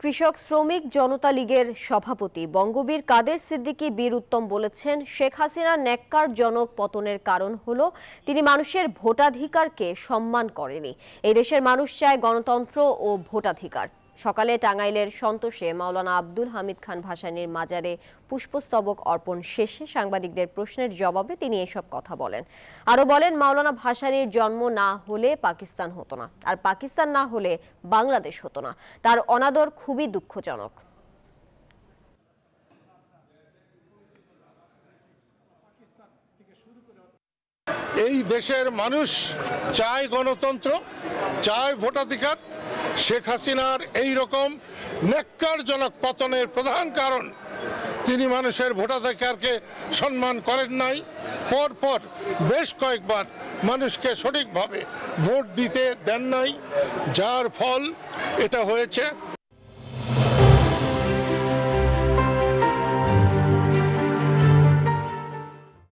কৃষক শ্রমিক জনতা লীগের সভাপতি বঙ্গবীর কাদের সিদ্দিকী বীর উত্তম বলেছেন, শেখ হাসিনার ন্যাক্কারজনক পতনের কারণ হলো তিনি মানুষের ভোটাধিকারকে সম্মান করেনি। এই দেশের মানুষ চায় গণতন্ত্র ও ভোটাধিকার। সকালে টাঙ্গাইলের সন্তোষে মাওলানা আব্দুল হামিদ খান ভাসানীর মাজারে পুষ্পস্তবক অর্পণ শেষে সাংবাদিকদের প্রশ্নের জবাবে তিনি এসব কথা বলেন। আরো বলেন, মাওলানা ভাসানীর জন্ম না হলে পাকিস্তান হতো না, আর পাকিস্তান না হলে বাংলাদেশ হতো না। তার অনাদর খুবই দুঃখজনক। এই দেশের মানুষ চায় গণতন্ত্র, চায় ভোটাধিকার। শেখ হাসিনার এই রকম ন্যাক্কারজনক পতনের প্রধান কারণ তিনি মানুষের ভোটাধিকারকে সম্মান করেন নাই। পরপর বেশ কয়েকবার মানুষকে সঠিকভাবে ভোট দিতে দেন নাই, যার ফল এটা হয়েছে।